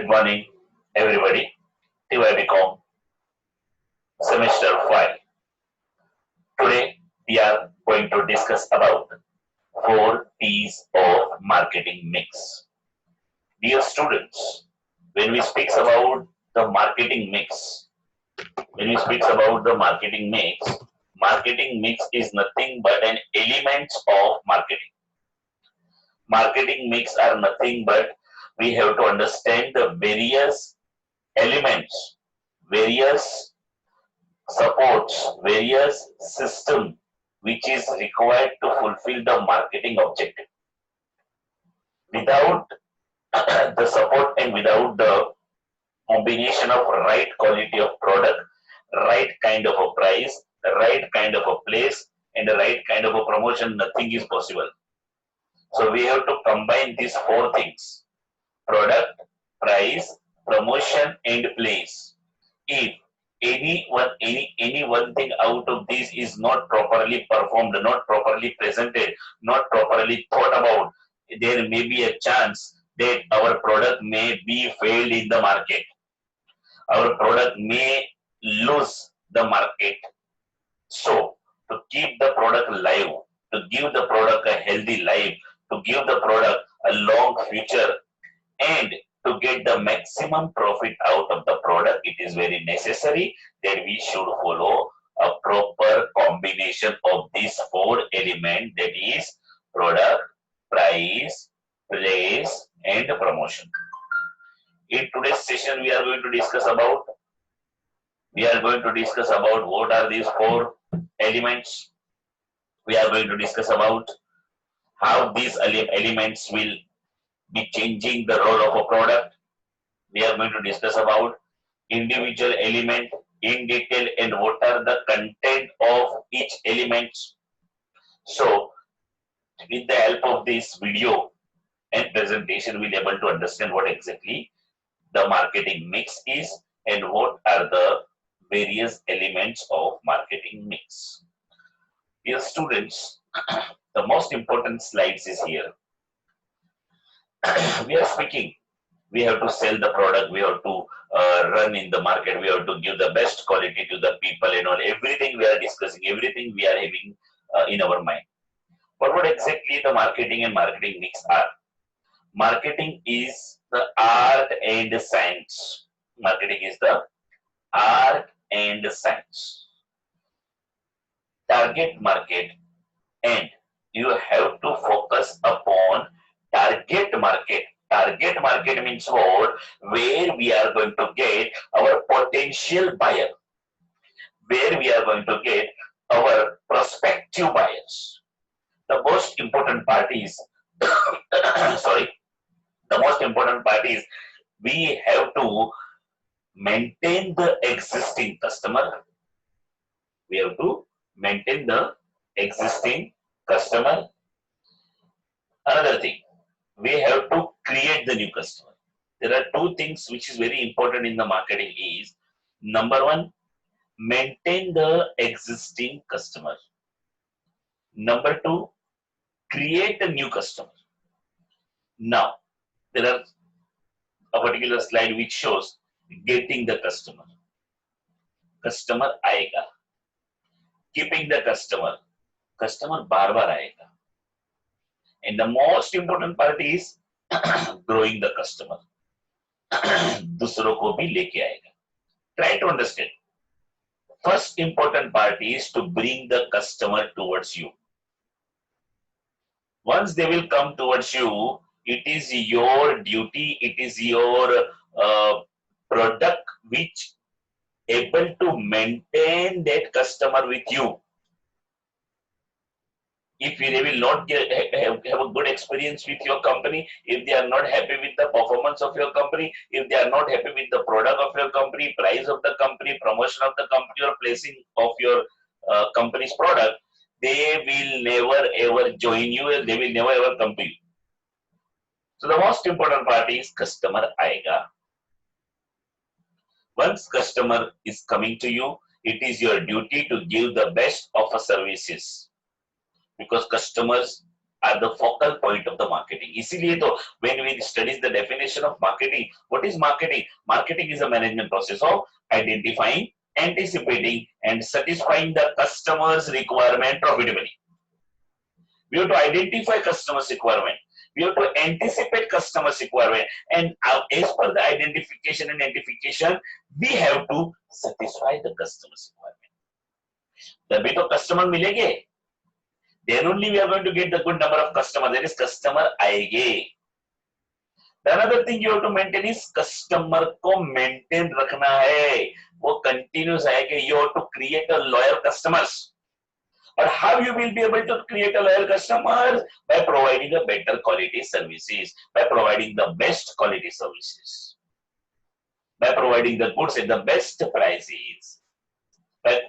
Good morning, everybody. TYBCom semester 5. Today, we are going to discuss about 4 P's of marketing mix. Dear students, when we speak about the marketing mix, marketing mix is nothing but an element of marketing. Marketing mix are nothing but we have to understand the various elements, various supports, various system which is required to fulfill the marketing objective. Without the support and without the combination of right quality of product, right kind of a price, right kind of a place, and the right kind of a promotion, nothing is possible. So we have to combine these 4 things: product, price, promotion, and place. If any one thing out of this is not properly performed, not properly presented, not properly thought about, there may be a chance that our product may be failed in the market. Our product may lose the market. So, to keep the product alive, to give the product a healthy life, to give the product a long future, and to get the maximum profit out of the product, it is very necessary that we should follow a proper combination of these 4 elements, that is product, price, place, and promotion. In today's session, we are going to discuss about what are these 4 elements. We are going to discuss about how these elements will be changing the role of a product. We are going to discuss about individual element in detail and what are the content of each element. So, with the help of this video and presentation, we'll be able to understand what exactly the marketing mix is and what are the various elements of marketing mix. Dear students, the most important slides is here. We are speaking, we have to sell the product, we have to run in the market, we have to give the best quality to the people and all. Everything we are discussing, everything we are having in our mind. But what exactly the marketing and marketing mix are? Marketing is the art and science. Marketing is the art and science. Target market, and you have to focus upon target market. Target market means what? Where we are going to get our potential buyer, where we are going to get our prospective buyers. The most important part is the most important part is we have to maintain the existing customer. We have to maintain the existing customer. Another thing, we have to create the new customer. There are 2 things which is very important in the marketing is, number 1, maintain the existing customer. Number 2, create a new customer. Now, there are a particular slide which shows getting the customer. Customer आएगा. Keeping the customer. Customer बार-बार आएगा. And the most important part is growing the customer. दूसरों को भी लेके आएगा. Try to understand. First important part is to bring the customer towards you. Once they will come towards you, it is your duty, it is your product which able to maintain that customer with you. If they will not have a good experience with your company, if they are not happy with the performance of your company, if they are not happy with the product of your company, price of the company, promotion of the company, or placing of your company's product, they will never ever join you and they will never ever come to you. So the most important part is customer आएगा. Once customer is coming to you, it is your duty to give the best of a services, because customers are the focal point of the marketing. इसीलिए तो when we study the definition of marketing, what is marketing? Marketing is a management process of identifying, anticipating, and satisfying the customer's requirement profitably. We have to identify customers' requirement. We have to anticipate customers' requirement. And as per the identification and anticipation, we have to satisfy the customer's requirement. तभी तो customer मिलेंगे. Then only we are going to get the good number of customers. That is customer आएंगे. The another thing you have to maintain is customer को maintain रखना है. वो continuous है कि you have to create a loyal customers. But how you will be able to create a loyal customers? By providing a better quality services, by providing the best quality services, by providing the goods at the best prices, by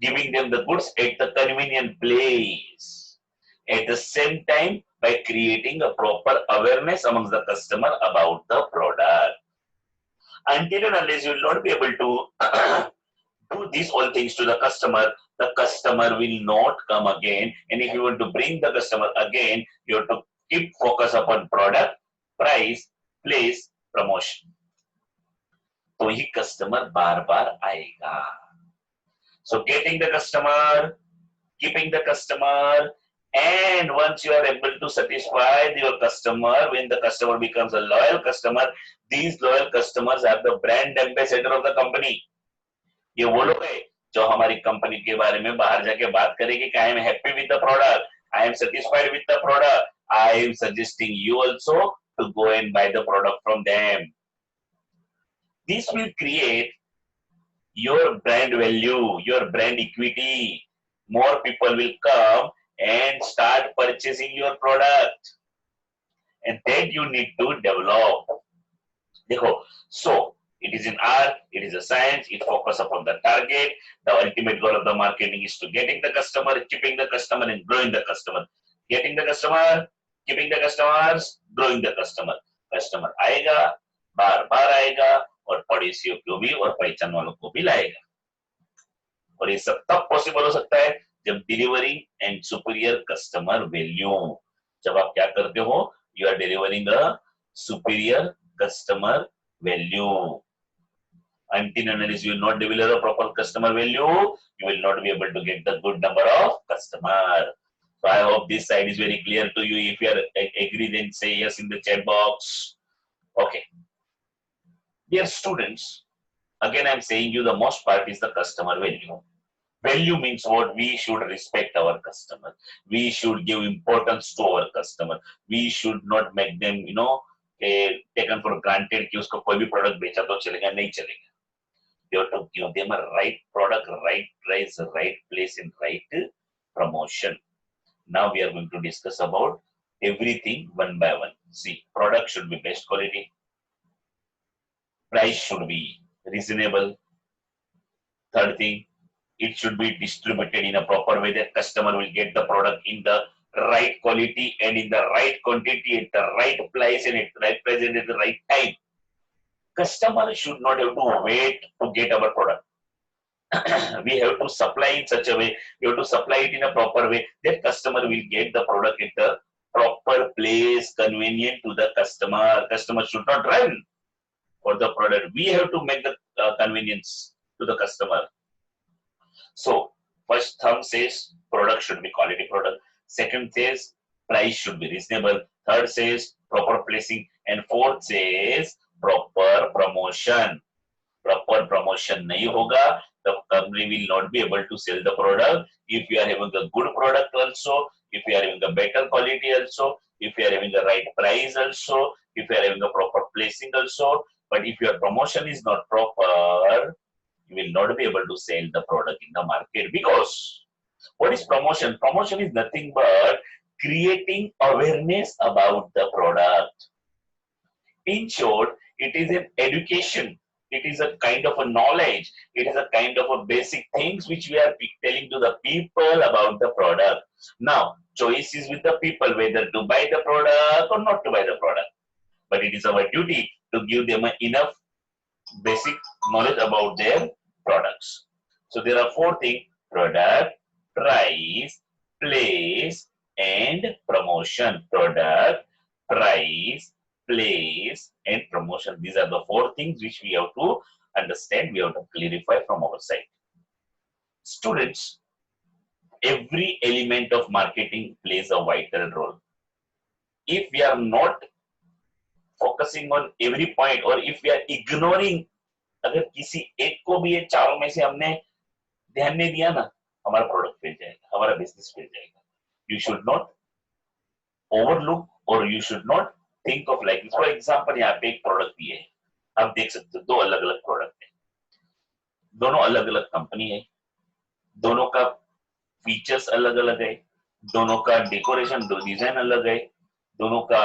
giving them the goods at the convenient place. At the same time, by creating a proper awareness amongst the customer about the product. Until and unless you will not be able to do these all things to the customer will not come again. And if you want to bring the customer again, you have to keep focus upon product, price, place, promotion. तो ही customer बार-बार आएगा. So getting the customer, keeping the customer, and once you are able to satisfy your customer, when the customer becomes a loyal customer, these loyal customers are the brand ambassador of the company. ये वो लोग है जो हमारी company के बारे में बाहर जाके बात करेंगे कि I am happy with the product, I am satisfied with the product, I am suggesting you also to go and buy the product from them. This will create your brand value, your brand equity. More people will come and start purchasing your product, and that you need to develop. देखो, so it is an art, it is a science, it focuses upon the target. The ultimate goal of the marketing is to getting the customer, keeping the customer, and growing the customer. Getting the customer, keeping the customers, growing the customer. Customer आएगा, बार-बार आएगा, और पड़ोसियों को भी और पहचान वालों को भी लाएगा. और ये सब तब पॉसिबल हो सकता है जब delivering and superior customer value. जब आप क्या करते हो, you are delivering a superior customer value. Until and unless you will not develop a proper customer value, you will not be able to get the good number of customer. So I hope this side is very clear to you. If you are agree, then say yes in the chat box. Okay. Dear students, again I am saying you the most part is the customer value. Value means what? We should respect our customer. We should give importance to our customer. We should not make them, taken for granted कि उसको कोई भी product बेचा तो चलेगा, नहीं चलेगा. You have to give them a right product, right price, right place, and right promotion. Now we are going to discuss about everything one by one. See, product should be best quality. Price should be reasonable. Third thing, it should be distributed in a proper way that customer will get the product in the right quality and in the right quantity at the right price and at the right price and at the right time. Customer should not have to wait to get our product. We have to supply in such a way, we have to supply it in a proper way that customer will get the product at the proper place, convenient to the customer. Customer should not run for the product. We have to make the convenience to the customer. So, first thumb says product should be quality product. Second says price should be reasonable. Third says proper placing. And fourth says proper promotion. Proper promotion nahi hoga, the company will not be able to sell the product. If you are having a good product also, if you are having a better quality also, if you are having the right price also, if you are having a proper placing also, but if your promotion is not proper, you will not be able to sell the product in the market. Because what is promotion? Promotion is nothing but creating awareness about the product. In short, it is an education. It is a kind of a knowledge. It is a kind of a basic things which we are telling to the people about the product. Now, choice is with the people whether to buy the product or not to buy the product. But it is our duty to give them enough basic knowledge about their products. So there are four things: product, price, place, and promotion. Product, price, place, and promotion. These are the four things which we have to understand, we have to clarify from our side. Students, every element of marketing plays a vital role. If we are not focusing on every point, or if we are ignoring, अगर किसी एक को भी ये चारों में से हमने ध्यान नहीं दिया ना, हमारा प्रोडक्ट फेल जाएगा, हमारा बिजनेस फेल जाएगा. You should not overlook or you should not think of like this. For example, यहाँ पे एक प्रोडक्ट दिए है, आप देख सकते हो दो अलग अलग प्रोडक्ट है, दोनों अलग अलग कंपनी है, दोनों का फीचर्स अलग अलग है, दोनों का डेकोरेशन डिजाइन अलग है, दोनों का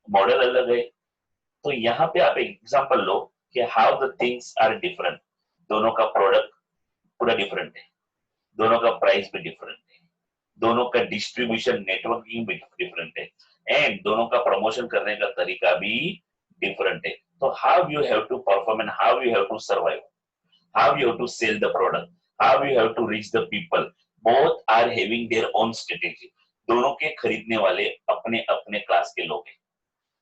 मॉडल अलग है. तो यहाँ पे आप एग्जांपल लो कि how the things are different. दोनों का प्रोडक्ट पूरा डिफरेंट है, दोनों का प्राइस भी डिफरेंट है, दोनों का डिस्ट्रीब्यूशन नेटवर्किंग भी डिफरेंट है, एंड दोनों का प्रमोशन करने का तरीका भी डिफरेंट है. तो how you have to perform and how you have to survive, how you have to sell the product, how you have to reach the people, both are having their own strategy. दोनों के खरीदने वाले अपने अपने class के लोग हैं.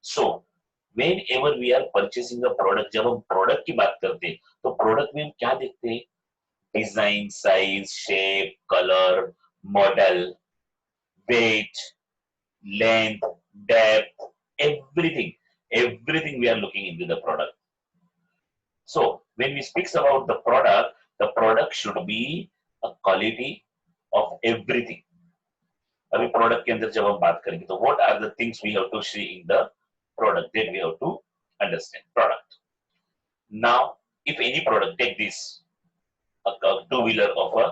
सो whenever we are purchasing a product, जब हम प्रोडक्ट की बात करते हैं तो प्रोडक्ट में हम क्या देखते हैं? Design, size, shape, colour, model, weight, length, depth, everything we are looking into the product. So when we speak about the product should be a quality of everything. अभी प्रोडक्ट के अंदर जब हम बात करेंगे तो what are the things we have to see in the product, that we have to understand product. Now if any product, take this, a two-wheeler of a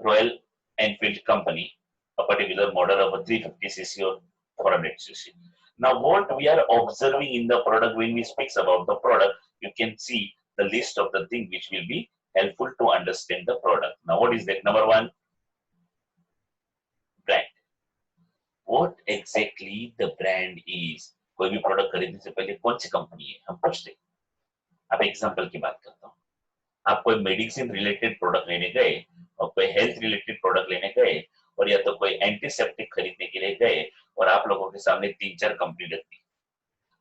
Royal Enfield company, a particular model of a 350cc or 400cc. Now what we are observing in the product, when we speak about the product, you can see the list of the things which will be helpful to understand the product. Now what is that? Number one, brand. What exactly the brand is? कोई भी product खरीदने से पहले कौन सी company है हम पूछते हैं. अब एग्जांपल की बात करता हूँ, आप कोई मेडिसिन रिलेटेड प्रोडक्ट लेने गए और कोई हेल्थ रिलेटेड प्रोडक्ट लेने गए, और या तो कोई एंटीसेप्टिक खरीदने के लिए गए, और आप लोगों के सामने 3-4 कंपनी रखती,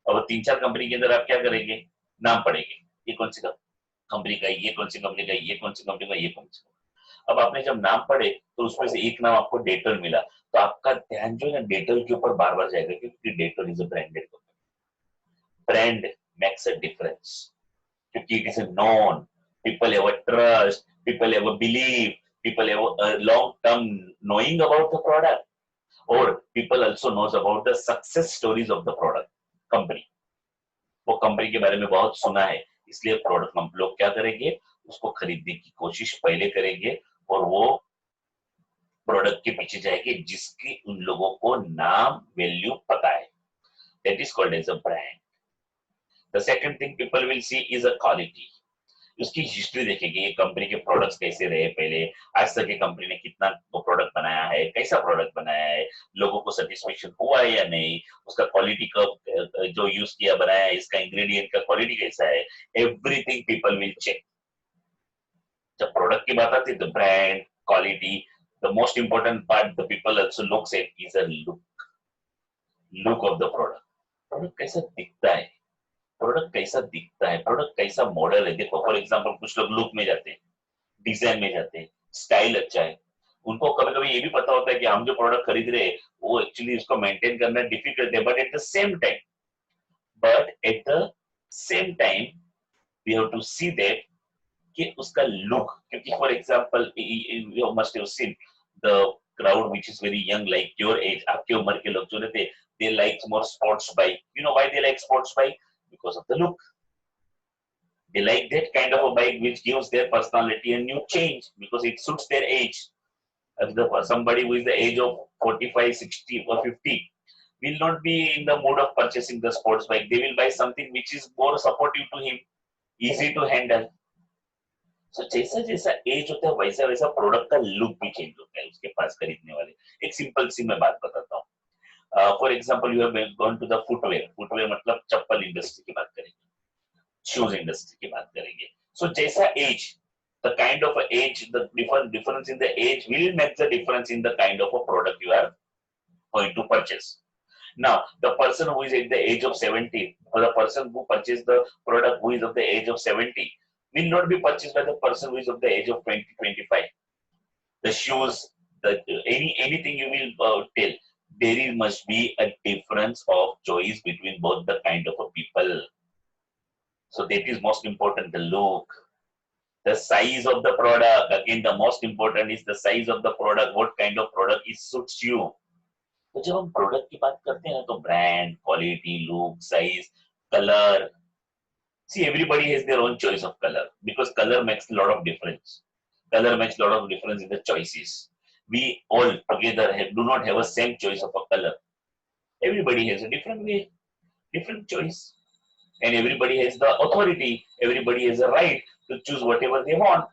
और वो 3-4 कंपनी के अंदर आप क्या करेंगे? नाम पढ़ेंगे, ये कौन सी कंपनी का, ये कौन सी कंपनी का, ये कौन सी कंपनी का, ये कौन सी. अब आपने जब नाम पढ़े तो उसमें से एक नाम आपको डेटल मिला, तो आपका ध्यान जो है ना डेटल के ऊपर बार बार जाएगा, क्योंकि Dettol is a branded company. Brand makes a difference, क्योंकि it is a known, people have a trust, people have a believe, people have a long term knowing about the product, और people also knows about the success stories of the product. Company, वो company के बारे में बहुत सुना है, इसलिए product हम लोग क्या करेंगे? उसको खरीदने की कोशिश पहले करेंगे, और वो प्रोडक्ट के पीछे जाएंगे जिसकी उन लोगों को नाम, वैल्यू पता है. That is called as a brand. The second thing people will see is a quality. उसकी हिस्ट्री देखेंगे, ये कंपनी के प्रोडक्ट्स कैसे रहे पहले, आज तक ये कंपनी ने कितना प्रोडक्ट बनाया है, कैसा प्रोडक्ट बनाया है, लोगों को सेटिस्फेक्शन हुआ है या नहीं, उसका क्वालिटी का जो यूज किया बनाया है, इसका इंग्रेडिएंट का क्वालिटी कैसा है, एवरीथिंग पीपल विल चेक. जब प्रोडक्ट की बात आती है तो brand, quality, the most important part the people also looks at is a look of the product. Product कैसा दिखता है, प्रोडक्ट कैसा दिखता है, प्रोडक्ट कैसा मॉडल है. देखो फॉर एग्जांपल कुछ लोग लुक में जाते हैं, डिजाइन में जाते हैं, स्टाइल अच्छा है, उनको कभी कभी ये भी पता होता है कि हम जो प्रोडक्ट खरीद रहे हैं वो एक्चुअली उसको मेंटेन करना डिफिकल्ट है, but at the same time we have to see that कि उसका लुक, क्योंकि for example you must have seen the crowd which is very young like your age, आपके उम्र के लोग जो रहते हैं, they like more sports bike. You know why they like sports bike? Because of the look. They like that kind of a bike which gives their personality a new change because it suits their age. If somebody who is the age of 45, 60 or 50 will not be in the mood of purchasing the sports bike. They will buy something which is more supportive to him, easy to handle. So जैसा जैसा as होता है वैसा वैसा product का look भी change होता है उसके पास खरीदने वाले. एक सिंपल सी मैं बात बताता हूँ. For example you have gone to the footwear मतलब चप्पल इंडस्ट्री की बात करेंगे, शूज इंडस्ट्री की बात करेंगे. सो जैसा age, the kind of age, the difference in the age will make the difference in the kind of a product you are going to purchase. Now, the person who is at the age of 70 or the person who purchased the product who is of the age of 70 will not be purchased by the person who is of the age of 20, 25. The shoes, anything you will tell, must be a difference of choice between both the kind of a people. So that is most important, the look. The size of the product, again, the most important is the size of the product, what kind of product it suits you. तो जब हम product की बात करते हैं तो brand, quality, look, size, colour, see everybody has their own choice of color because color makes a lot of difference. Color makes a lot of difference in the choices. We all together do not have a same choice of a color. Everybody has a different way, different choice, and everybody has the authority. Everybody has a right to choose whatever they want.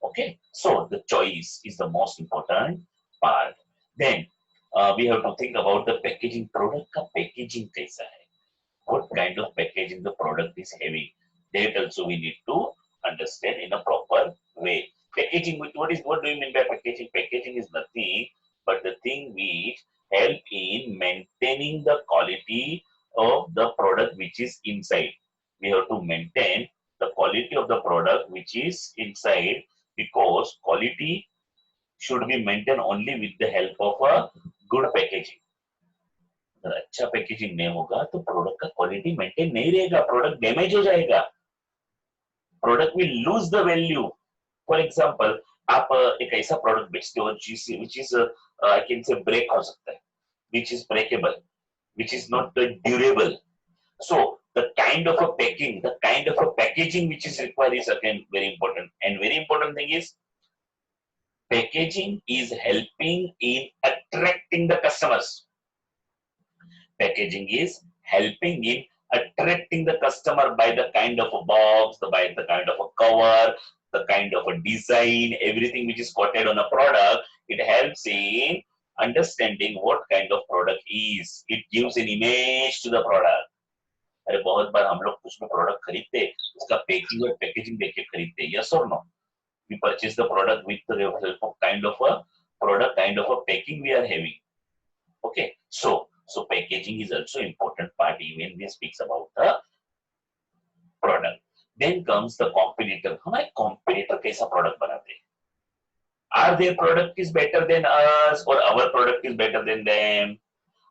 Okay, so the choice is the most important part. Then we have to think about the packaging. Product का packaging कैसा है? What kind of packaging the product is having? That also we need to understand in a proper way. Packaging, what do you mean by packaging? Packaging is nothing but the thing which help in maintaining the quality of the product which is inside. We have to maintain the quality of the product which is inside because quality should be maintained only with the help of a good packaging. अगर अच्छा packaging नहीं होगा तो product का quality maintain नहीं रहेगा, product damage हो जाएगा, product will lose the value. For example, आप एक ऐसा प्रोडक्ट बेचते हो which is I can say break हो सकता है, which is breakable, which is not durable. So the kind of a packing, the kind of a packaging which is required is again very important. And very important thing is packaging is helping in attracting the customers. Packaging is helping in attracting the customer by the kind of a box, by the kind of a cover, the kind of a design, everything which is quoted on a product. It helps in understanding what kind of product is. It gives an image to the product. अरे बहुत बार हम लोग कुछ भी product खरीदते उसका packing और packaging देख के खरीदते. Yes or no? We purchase the product with the help of kind of a product, kind of a packing we are having. Okay, so packaging is also important part even when we speaks about the product. Then comes the competitor. हमारे competitor कैसा product बनाते हैं? Are their product is better than us or our product is better than them?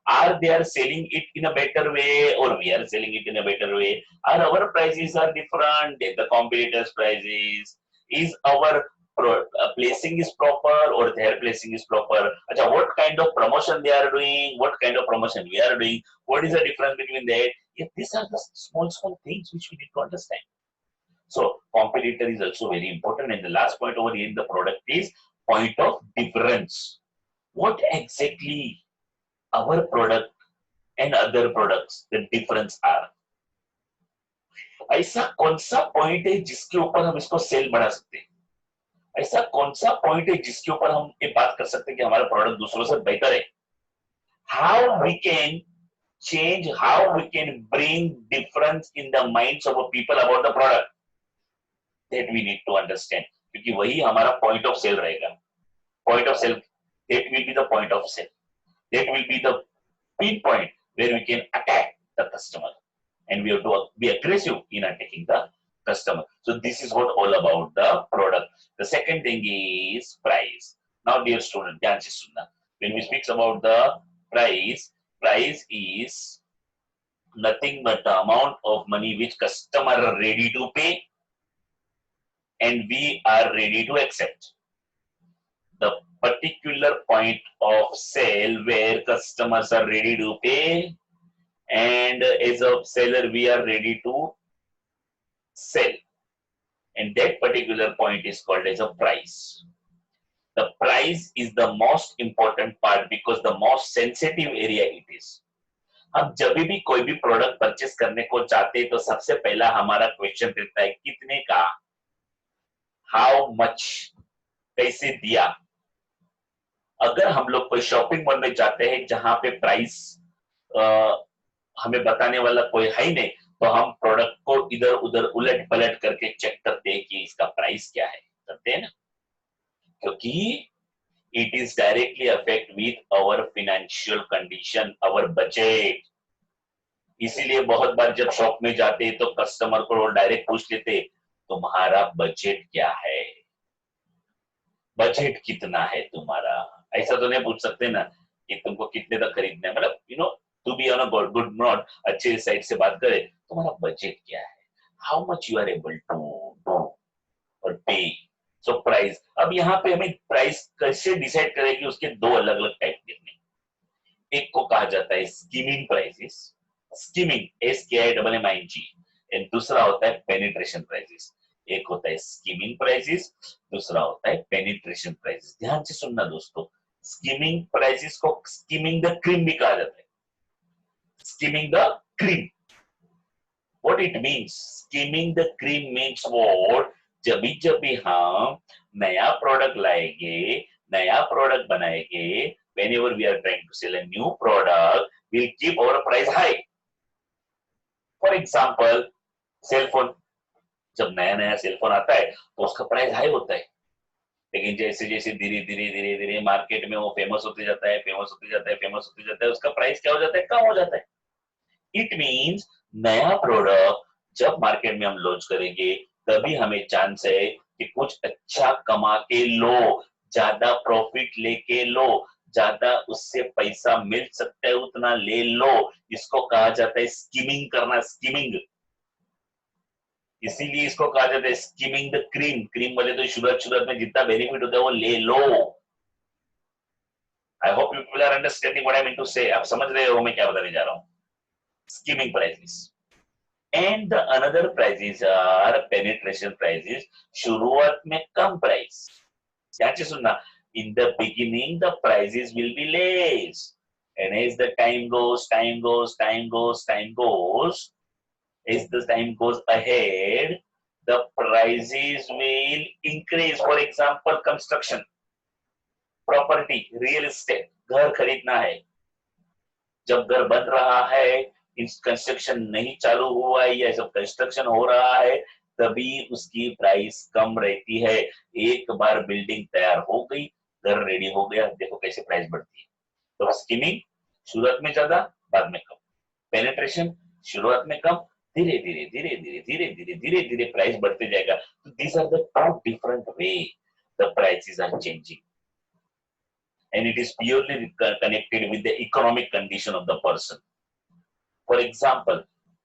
Are they are selling it in a better way or we are selling it in a better way? Are our prices are different than the competitors' prices? Is our placing is proper or their placing is proper? Achha, what kind of promotion they are doing? What kind of promotion we are doing? What is the difference between that? Yeah, these are the small things which we need to understand. So competitor is also very important. And the last point over here in the product is point of difference. What exactly our product and other products the difference are? ऐसा कौन सा point है जिसके ऊपर हम इसको cell बढ़ा सकते हैं? ऐसा कौन सा पॉइंट है जिसके ऊपर हम ये बात कर सकते हैं कि हमारा प्रोडक्ट दूसरों से बेहतर है? How we can change, how we can bring difference in the minds of people about the product, that we need to understand. क्योंकि वही हमारा पॉइंट ऑफ सेल रहेगा. Point of sale, that will be the point of sale. That will be the pinpoint where we can attack the customer, and we have to be aggressive in attacking the customer. So this is what all about the product. The second thing is price. Now, dear student, ध्यान से सुनना. When we speak about the price, price is nothing but the amount of money which customer are ready to pay, and we are ready to accept. The particular point of sale where customers are ready to pay and as a seller we are ready to sell, and that particular point is called as a price. The price is the most important part because the most sensitive area it is. हम जब भी कोई भी product purchase करने को चाहते हैं तो सबसे पहला हमारा क्वेश्चन रहता है कितने का, हाउ मच, कैसे दिया. अगर हम लोग कोई शॉपिंग मॉल में जाते हैं जहां पे प्राइस हमें बताने वाला कोई है नहीं, तो हम प्रोडक्ट को इधर उधर उलट पलट करके चेक करते हैं कि इसका प्राइस क्या है, करते हैं ना. क्योंकि It is directly affect with our financial condition, our budget. इसीलिए बहुत बार जब शॉप में जाते तो कस्टमर को डायरेक्ट पूछ लेते तुम्हारा बजट क्या है, बजट कितना है तुम्हारा। ऐसा तो नहीं पूछ सकते ना कि तुमको कितने तक खरीदना है, मतलब to be on a good note, अच्छे साइड से बात करे तुम्हारा बजट क्या है, how much you are able to do और पे। सो प्राइस, अब यहाँ पे हमें प्राइस कैसे डिसाइड करें कि उसके दो अलग अलग टाइप देखने। एक को कहा जाता है skimming prices, skimming SKIMMING, and दूसरा होता है पेनिट्रेशन प्राइसेस। एक होता है स्कीमिंग प्राइसेस, दूसरा होता है पेनिट्रेशन प्राइसेस। ध्यान से सुनना दोस्तों, स्कीमिंग प्राइसेस को स्कीमिंग द क्रीम भी कहा जाता है, skimming the cream. What it means? Skimming the cream means what? जब भी हम नया प्रोडक्ट लाएंगे, नया प्रोडक्ट बनाएंगे, whenever we are trying to sell a new product, we'll keep our price high. For example, cell phone, जब नया नया सेल फोन आता है तो उसका प्राइस हाई होता है, लेकिन जैसे जैसे धीरे धीरे धीरे धीरे मार्केट में वो फेमस होते जाता है, फेमस होते जाता है, फेमस होते जाता है, उसका प्राइस क्या हो जाता है, कम हो जाता है। इट मीन्स नया प्रोडक्ट जब मार्केट में हम लॉन्च करेंगे तभी हमें चांस है कि कुछ अच्छा कमा के लो, ज्यादा प्रॉफिट लेके लो, ज्यादा उससे पैसा मिल सकता है उतना ले लो। इसको कहा जाता है स्कीमिंग करना, स्कीमिंग। इसीलिए इसको कहा जाता है स्कीमिंग द क्रीम। क्रीम वाले तो शुरुआत शुरुआत में जितना बेनिफिट होता है वो ले लो। I hope you people are understanding what I mean to say. आप समझ रहे हो मैं क्या बताने जा रहा हूँ। Skimming prices and the another prices are penetration prices, शुरुआत में कम प्राइस। ध्यान से सुनना, in the beginning the prices will be less, and as the time goes as the time goes ahead, the prices will increase. For example, construction, property, real estate, घर खरीदना है, जब घर बन रहा है, कंस्ट्रक्शन नहीं चालू हुआ है या सब कंस्ट्रक्शन हो रहा है, तभी उसकी प्राइस कम रहती है। एक बार बिल्डिंग तैयार हो गई, घर रेडी हो गया, देखो कैसे प्राइस बढ़ती है। तो स्कीमिंग शुरुआत में ज्यादा, बाद में कम। पेनिट्रेशन शुरुआत में कम, धीरे धीरे धीरे धीरे धीरे धीरे धीरे धीरे प्राइस बढ़ते जाएगा। तो these are the two different way the prices are changing, and it is purely connected with the economic condition of the person. For example,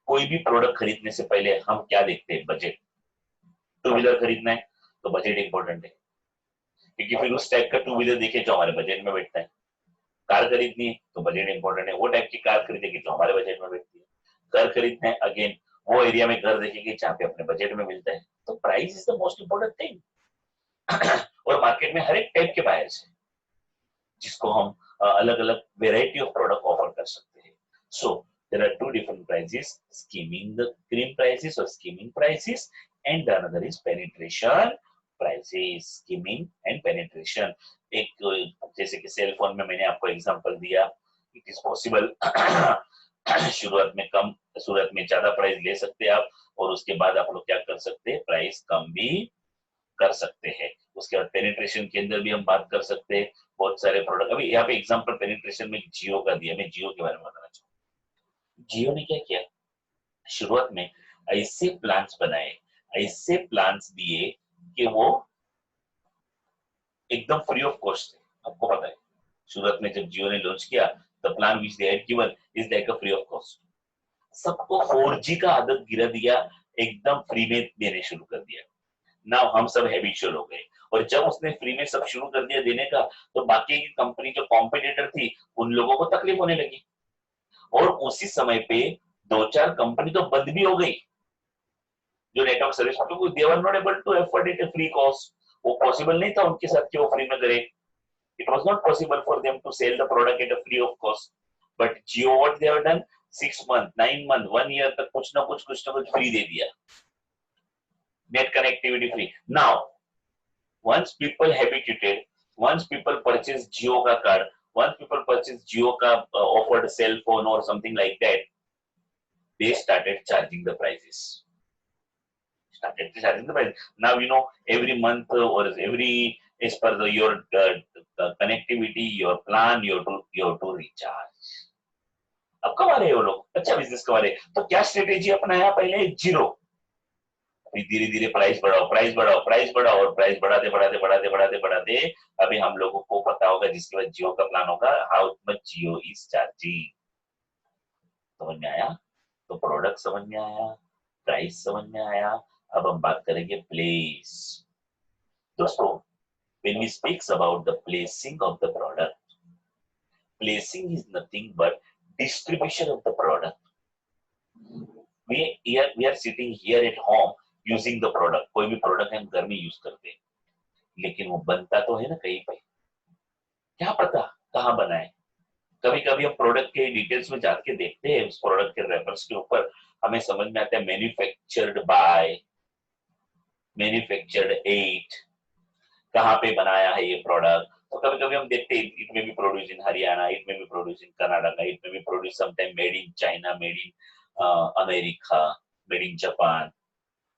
कोई भी प्रोडक्ट खरीदने से पहले हम क्या देखते हैं, बजट। टू व्हीलर खरीदना है तो बजट इंपॉर्टेंट है, क्योंकि फिर उस टाइप का टू व्हीलर देखे जो हमारे बजट में बैठता है। कार खरीदनी है तो बजट इंपॉर्टेंट है, वो टाइप की कार खरीदेगी जो हमारे बजट में बैठती है। घर खरीदना है, अगेन वो एरिया में घर देखेंगे जहाँ पे अपने बजट में मिलता है। तो price is the most important thing. और मार्केट में हर एक टाइप के बायर्स है जिसको हम अलग अलग वेराइटी ऑफ प्रोडक्ट ऑफर कर सकते हैं। सो there are two different prices, skimming the cream prices or skimming prices, and the another is penetration prices, skimming and penetration। एक जैसे कि सेल फोन में मैंने आपको एग्जांपल दिया, इट इज पॉसिबल शुरुआत में ज्यादा प्राइस ले सकते हैं आप, और उसके बाद आप लोग क्या कर सकते हैं, प्राइस कम भी कर सकते हैं। उसके बाद पेनिट्रेशन के अंदर भी हम बात कर सकते हैं, बहुत सारे प्रोडक्ट। अभी यहाँ पे एग्जांपल पेनिट्रेशन में जियो का दिया, मैं जियो के बारे में बताना चाहूँ। जियो ने क्या किया, शुरुआत में ऐसे प्लान्स बनाए, ऐसे प्लान्स दिए कि वो एकदम फ्री ऑफ कॉस्ट थे। आपको पता है शुरुआत में जब जियो ने लॉन्च किया, the plan which they had given is like a free of cost. सबको 4G का आदत गिरा दिया, एकदम फ्री में देने शुरू कर दिया। नाउ हम सब हैबिचुअल हो गए, और जब उसने फ्री में सब शुरू कर दिया देने का, तो बाकी की कंपनी जो कॉम्पिटिटर थी उन लोगों को तकलीफ होने लगी, और उसी समय पे दो चार कंपनी तो बंद भी हो गई जो नेटवर्क सर्विस, क्योंकि they were not able to afford it free cost. वो पॉसिबल नहीं था उनके साथ कि वो फ्री में करे। It was not possible for them to sell the product at a free of cost. But Jio what they have done, 6 month 9 month 1 year तक कुछ ना कुछ फ्री दे दिया, net connectivity free. Now once people habituated, once people purchase Jio ka card, once people purchase Jio ka offered cell phone or something like that, they started charging the prices. Now every month or as per your connectivity, your plan, you have to recharge. अब कमा रहे हो लोग, अच्छा business कमा रहे, तो क्या स्ट्रेटेजी अपनाया? पहले जीरो, फिर धीरे धीरे प्राइस बढ़ाओ, प्राइस बढ़ाओ, प्राइस बढ़ाओ, और प्राइस बढ़ाते बढ़ाते बढ़ाते बढ़ाते बढ़ाते अभी हम लोगों को पता होगा, जिसके बाद जियो का प्लान होगा, how much Jio is charging. समझ में आया? तो प्रोडक्ट समझ में आया, प्राइस समझ में आया। अब हम बात करेंगे प्लेस। दोस्तों, when we speaks about the placing of the product, placing is nothing but distribution of the product. We are sitting here at home using the product. कोई भी प्रोडक्ट हम घर में यूज करते हैं, लेकिन वो बनता तो है ना कहीं पे, क्या पता कहाँ बना है। कभी कभी हम प्रोडक्ट के डिटेल्स में जाके देखते हैं, उस प्रोडक्ट के रेफरेंस के ऊपर हमें समझ में आता है मैन्युफैक्चर्ड बाय, मैन्युफैक्चर्ड एट, कहाँ पे बनाया है ये प्रोडक्ट। तो कभी कभी हम देखते हैं it may be produce in Haryana, it may be produce in Karnataka, it may be produce sometime made in China, made in America, made in Japan.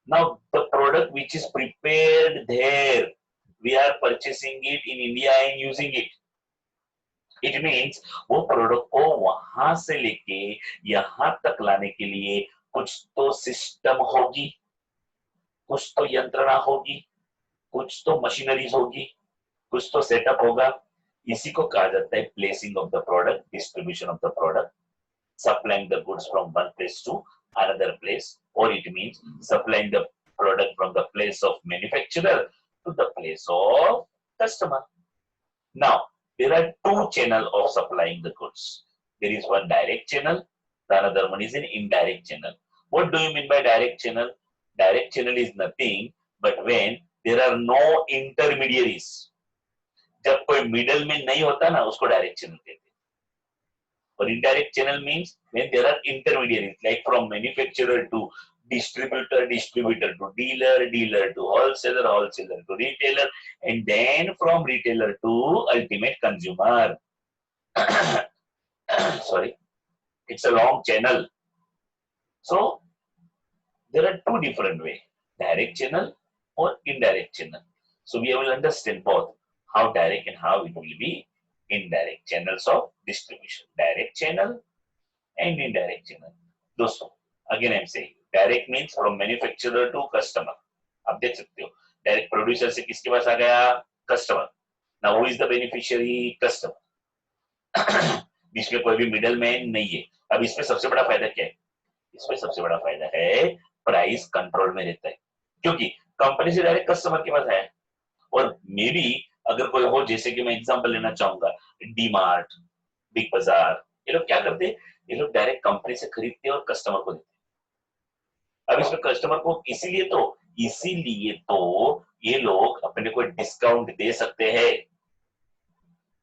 Now the product which is prepared there, we are purchasing it in India and using it. It means वो product को वहां से लेके यहां तक लाने के लिए कुछ तो सिस्टम होगी, कुछ तो यंत्रणा होगी, कुछ तो मशीनरीज होगी, कुछ तो सेटअप होगा। इसी को कहा जाता है placing of the product, distribution of the product, supplying the goods from one place to another place, और it means supplying the product from the place of manufacturer to the place of customer. Now there are two channels of supplying the goods. There is one direct channel, the another one is an indirect channel. What do you mean by direct channel? Direct channel is nothing but when there are no intermediaries. जब कोई middle में नहीं होता ना, उसको direct channel कहते हैं। और indirect channel means when there are intermediaries, like from manufacturer to distributor, distributor to dealer, dealer to wholesaler, wholesaler to retailer, and then from retailer to ultimate consumer. Sorry, it's a long channel. So there are two different ways, direct channel or indirect channel. So we will understand both, how direct and how it will be indirect channels of distribution, direct channel and indirect channel. दोस्तों, again I'm saying direct means from manufacturer to customer. आप देख सकते हो direct producer से किसके पास आ गया? Customer. Now who is the beneficiary? Customer. बीच में कोई भी मिडल मैन नहीं है। अब इसमें सबसे बड़ा फायदा क्या है? इसमें सबसे बड़ा फायदा है प्राइस कंट्रोल में रहता है, क्योंकि कंपनी से डायरेक्ट कस्टमर के पास है। और मे बी अगर कोई हो, जैसे कि मैं एग्जांपल लेना चाहूंगा, डी मार्ट, बिग बाजार, ये लोग क्या करते हैं? ये लोग डायरेक्ट कंपनी से खरीदते हैं और कस्टमर को देते हैं। अब इसमें कस्टमर को इसीलिए तो ये लोग अपने को डिस्काउंट दे सकते हैं।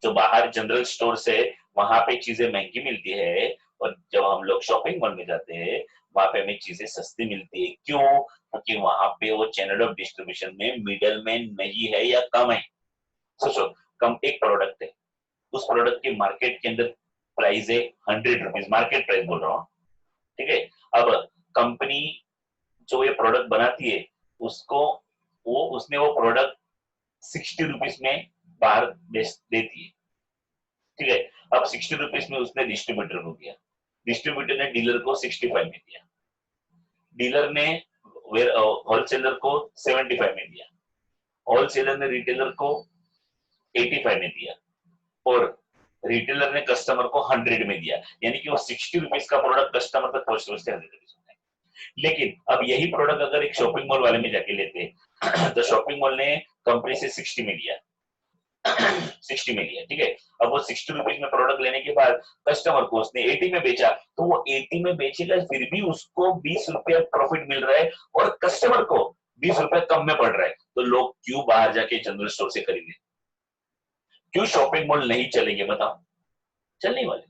जो बाहर जनरल स्टोर से वहां पे चीजें महंगी मिलती है, और जब हम लोग शॉपिंग मॉल में जाते हैं वहां पे हमें चीजें सस्ती मिलती है। क्यों? क्योंकि वहां पे वो चैनल ऑफ डिस्ट्रीब्यूशन में मिडल मैन नहीं है या कम है। सोचो, कम एक प्रोडक्ट है, उस प्रोडक्ट की मार्केट के अंदर प्राइस है 100 रुपीज, मार्केट प्राइस बोल रहा हूँ, ठीक है। अब कंपनी जो ये प्रोडक्ट बनाती है उसने वो प्रोडक्ट 60 रुपीज में बाहर देती है, ठीक है। अब 60 रुपीज में उसने डिस्ट्रीब्यूटर को दिया, डिस्ट्रीब्यूटर ने डीलर को 65 में दिया, डीलर ने होलसेलर को 75 में दिया, होलसेलर ने रिटेलर को 85 में दिया, और रिटेलर ने कस्टमर को 100 में दिया। यानी कि वो 60 रुपीज का प्रोडक्ट कस्टमर तक पहुंचते 100 रुपीज। लेकिन अब यही प्रोडक्ट अगर एक शॉपिंग मॉल वाले में जाके लेते हैं, तो शॉपिंग मॉल ने कंपनी से 60 में लिया, 60 में लिया, ठीक है। अब वो 60 रुपीज में प्रोडक्ट लेने के बाद कस्टमर को उसने 80 में बेचा, तो वो 80 में बेचेगा, फिर भी उसको 20 रुपया प्रॉफिट मिल रहा है और कस्टमर को 20 रुपया कम में पड़ रहा है। तो लोग क्यों बाहर जाके जनरल स्टोर से खरीदे? क्यों शॉपिंग मॉल नहीं चलेंगे? बताओ, चलने वाले,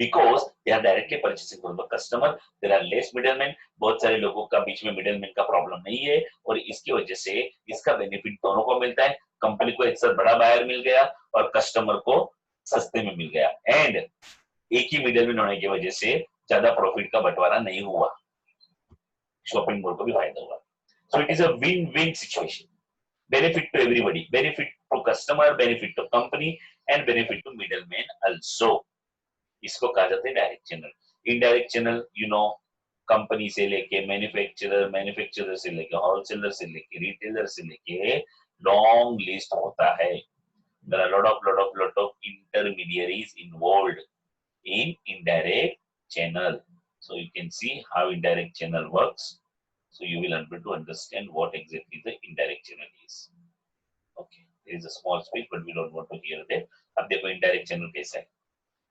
because they are directly purchasing from the customer, there are less middlemen, बहुत सारे लोगों का बीच में मिडलमैन का प्रॉब्लम नहीं है, और इसकी वजह से इसका बेनिफिट दोनों को मिलता है। कंपनी को एक साथ बड़ा बायर मिल गया और कस्टमर को सस्ते में मिल गया, एंड एक ही मिडलमैन होने की वजह से ज्यादा प्रॉफिट का बंटवारा नहीं हुआ, शॉपिंग मॉल को भी फायदा हुआ। So it is a win win situation. benefit to everybody, benefit to customer, benefit to company and benefit to middleman also. इसको कहा जाता है direct channel. Indirect channel you know company से लेके मैन्युफैक्चरर, मैन्युफैक्चरर से लेके होलसेलर से लेके रिटेलर से लेके लॉन्ग लिस्ट होता है. There are lot of intermediaries involved in indirect channel. So you can see how indirect channel works. So you will able to understand what exactly the indirect channel is. Okay, there is a small speech, but we don't want to hear that. अब देखो indirect channel कैसा है.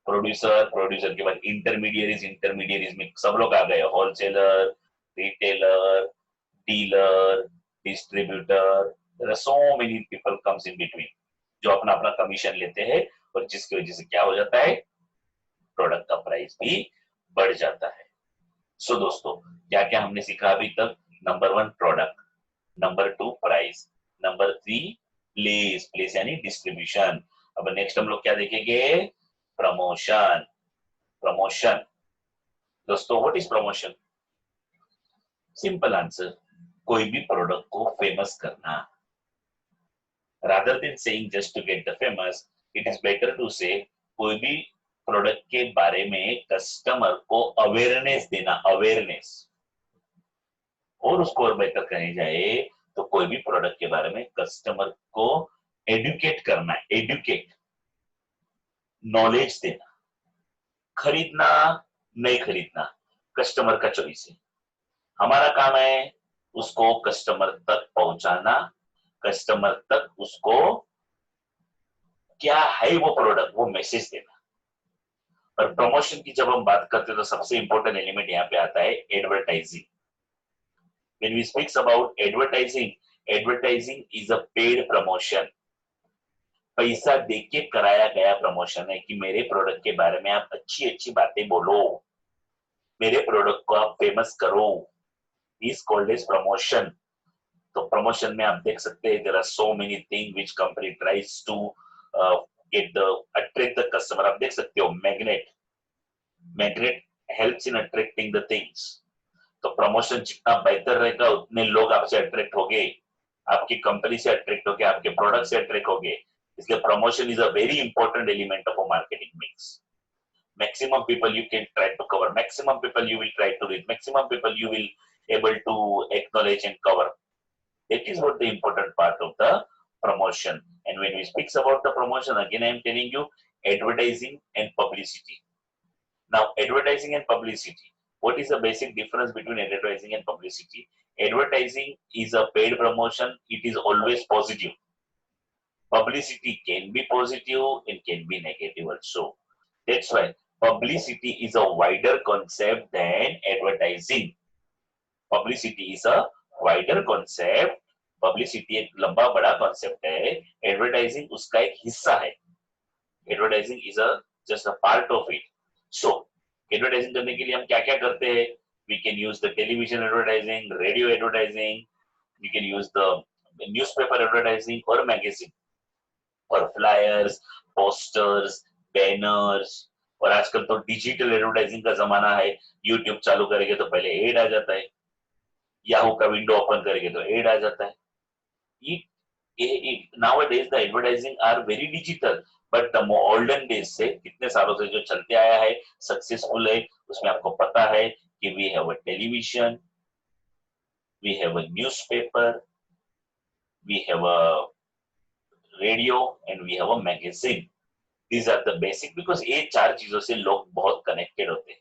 Producer, producer के बाद intermediaries, intermediaries में सब लोग आ गए, wholesaler, retailer, dealer, distributor. There are so many people comes in between जो अपना अपना कमीशन लेते हैं और जिसकी वजह से क्या हो जाता है, प्रोडक्ट का प्राइस भी बढ़ जाता है. सो दोस्तों क्या क्या हमने सीखा अभी तक? Number 1 product, number 2 price, number 3 place, place यानी डिस्ट्रीब्यूशन. अब नेक्स्ट हम लोग क्या देखेंगे? प्रमोशन. प्रमोशन दोस्तों, what is promotion? Simple answer, कोई भी प्रोडक्ट को फेमस करना. rather than saying just to get the famous, it is better to say कोई भी प्रोडक्ट के बारे में कस्टमर को अवेयरनेस देना, अवेयरनेस. और उसको और बेहतर कहे जाए तो कोई भी प्रोडक्ट के बारे में कस्टमर को एडुकेट करना, एडुकेट, नॉलेज देना. खरीदना नहीं खरीदना कस्टमर का चॉइस है. हमारा काम है उसको कस्टमर तक पहुंचाना, कस्टमर तक उसको क्या है वो प्रोडक्ट, वो मैसेज देना. और प्रमोशन की जब हम बात करते हैं तो सबसे इंपॉर्टेंट एलिमेंट यहाँ पे आता है advertising. When we speak about advertising, advertising is a paid promotion. पैसा देके कराया गया प्रमोशन है कि मेरे प्रोडक्ट के बारे में आप अच्छी अच्छी बातें बोलो, मेरे प्रोडक्ट को आप फेमस करो. Is called as promotion. तो प्रमोशन में आप देख सकते हैं there are so many thing which company tries to get the attract the customer. आप देख सकते हो magnet, magnet helps in attracting the things. तो प्रमोशन जितना बेहतर रहेगा उतने लोग आपसे अट्रैक्ट होंगे, आपकी कंपनी से अट्रैक्ट होंगे, आपके प्रोडक्ट से अट्रैक्ट होंगे. इसलिए promotion is a very important element of a marketing mix. maximum people you can try to cover, maximum people you will try to reach, maximum people you will able to acknowledge and cover. That is what the important part of the promotion. And when we speak about the promotion, again I am telling you advertising and publicity. Now advertising and publicity, what is the basic difference between advertising and publicity? Advertising is a paid promotion, it is always positive. Publicity can be positive and can be negative also. That's why publicity is a wider concept than advertising. Publicity is a wider concept. Publicity एक लंबा बड़ा concept है. Advertising उसका एक हिस्सा है. Advertising is a just a part of it. So advertising करने के लिए हम क्या क्या करते हैं? We can use the television advertising, radio advertising. We can use the newspaper advertising or magazine, or flyers, posters, banners. और आजकल तो डिजिटल एडवर्टाइजिंग का जमाना है. यूट्यूब चालू करेंगे तो पहले एड आ जाता है, याहू का विंडो ओपन करेंगे तो एड आ जाता है. nowadays the advertising are very digital, but the olden days से कितने सालों से जो चलते आया है, सक्सेसफुल है, उसमें आपको पता है कि we have a television, we have a newspaper, we have a radio and we have a magazine. These are the basic, because ये चार चीजों से लोग बहुत कनेक्टेड होते हैं.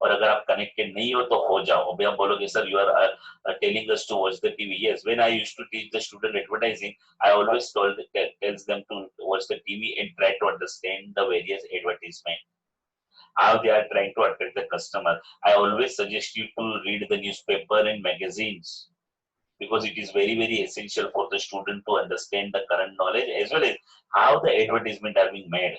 और अगर आप कनेक्टेड नहीं हो तो हो जाओ. अभी आप बोलोगे sir you are telling us to watch the TV. Yes, when I used to teach the student advertising, I always tells them to watch the TV and try to understand the various advertisement, how they are trying to attract the customer. I always suggest you to read the newspaper and magazines, because it is very very essential for the student to understand the current knowledge as well as how the advertisement are being made.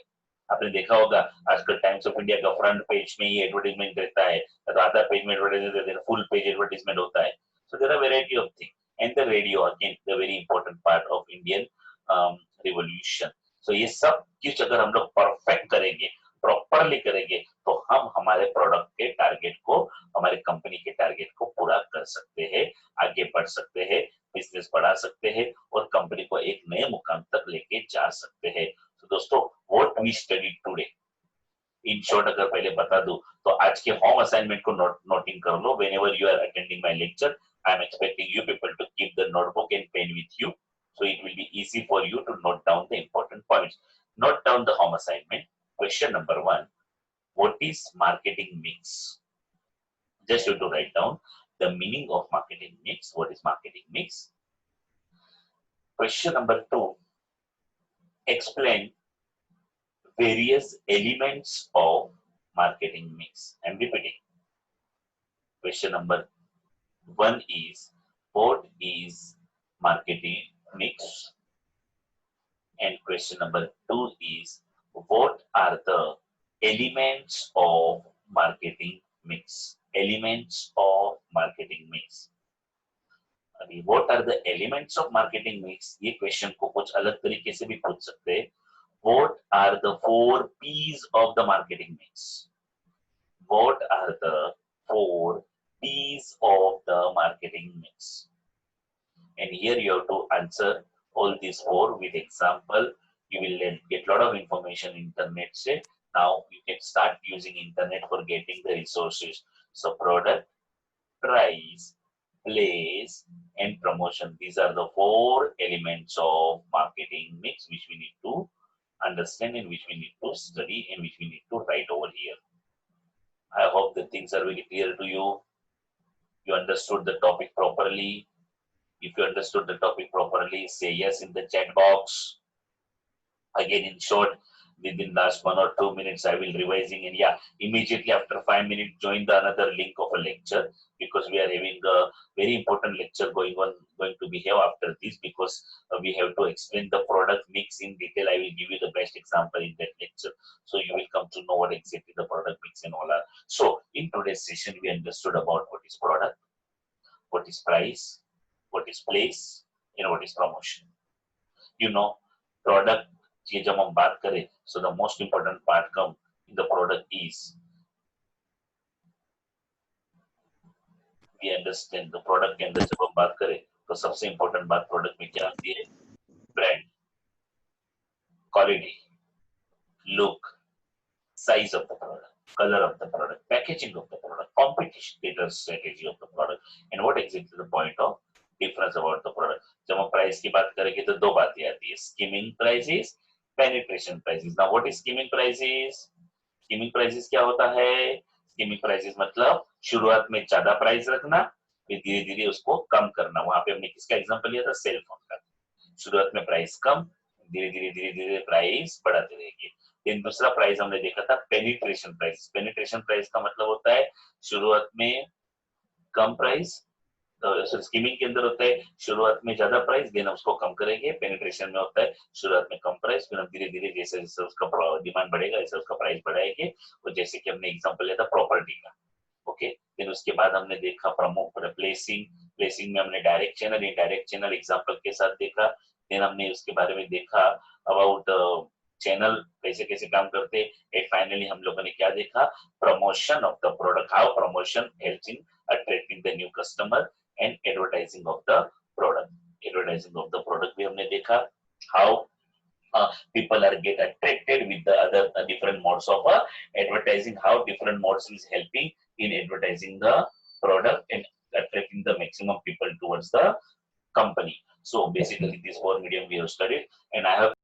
आपने देखा होगा आजकल times of India का front page में ही advertisement रहता है, आधा page में एडवर्टाइजमेंट रहता है, फुल पेज एडवर्टाइजमेंट होता है. So there are variety of thing. And the radio again the very important part of Indian revolution. So ये सब कुछ अगर हम लोग परफेक्ट करेंगे, प्रॉपरली करेंगे, तो हम हमारे प्रोडक्ट के टारगेट को, हमारे कंपनी के टारगेट को पूरा कर सकते हैं, आगे बढ़ सकते हैं, बिजनेस बढ़ा सकते हैं और बता दूं तो आज के होम असाइनमेंट को नोटिंग कर लो. Whenever you are attending my lecture, I am expecting you people to keep the notebook and pen with you, so it will be easy for you to note down the important points. Note down the home assignment. Question number 1: what is marketing mix? Just you to write down the meaning of marketing mix. What is marketing mix? Question number 2: explain various elements of marketing mix. I'm repeating. Question number 1 is what is marketing mix? And question number 2 is what are the elements of marketing mix? Elements of marketing mix. अभी what are the elements of marketing mix? ये question को कुछ अलग तरीके से भी पूछ सकते हैं. What are the 4 P's of the marketing mix? What are the 4 P's of the marketing mix? And here you have to answer all these 4 with example. You will get a lot of information internet se. Now you can start using internet for getting the resources. So product, price, place, and promotion. These are the 4 elements of marketing mix which we need to understand and which we need to study and which we need to write over here. I hope the things are very clear to you. You understood the topic properly. If you understood the topic properly, say yes in the chat box. Again, in short, within last 1 or 2 minutes, I will revising, and yeah, immediately after 5 minutes, join the another link of a lecture, because we are having a very important lecture going to be here after this, because we have to explain the product mix in detail. I will give you the best example in that lecture, so you will come to know what exactly the product mix and all are. So in today's session, we understood about what is product, what is price, what is place, and what is promotion. You know, product, जब हम बात करें, so the most important part come in the product is we understand the product के अंदर जब हम बात करें तो सबसे important बात product में क्या आती है? Brand, quality, look, size of the product, color of the product, packaging of the product, competitor strategy of the product, and what exactly the point of difference about the product. जब हम price की बात करेंगे तो 2 बातें आती है, skimming prices, penetration prices. Now what is skimming prices? Skimming prices क्या होता है? Skimming prices मतलब शुरुआत में ज्यादा प्राइस रखना, फिर धीरे धीरे उसको कम करना. वहां पे हमने किसका एग्जांपल लिया था? सेल फोन का. शुरुआत में प्राइस कम, धीरे धीरे प्राइस बढ़ाते रहेंगे. फिर दूसरा प्राइस हमने देखा था पेनिट्रेशन प्राइस. पेनिट्रेशन प्राइस का मतलब होता है शुरुआत में कम प्राइस, स्कीमिंग के अंदर होता है शुरुआत में ज्यादा प्राइस, देन उसको कम करेंगे. पेनिट्रेशन में होता है शुरुआत में कम प्राइस, फिर हम धीरे धीरे जैसे जैसे उसका डिमांड बढ़ेगा वैसे उसका प्राइस बढ़ाएंगे. और जैसे कि हमने एग्जांपल लिया था प्रॉपर्टी का. ओके, फिर उसके बाद हमने देखा प्लेसिंग. प्लेसिंग में हमने direct channel, indirect channel example के साथ देखा. देन हमने उसके बारे में देखा अबाउट चैनल कैसे कैसे काम करते हैं. एंड फाइनली हम लोगों ने क्या देखा? Promotion of the product, how promotion helps in attracting the new customer and advertising of the product. Advertising of the product भी हमने देखा, how people are get attracted with the other different modes of advertising, how different modes is helping in advertising the product and attracting the maximum people towards the company. So basically this 4 medium we have studied, and I have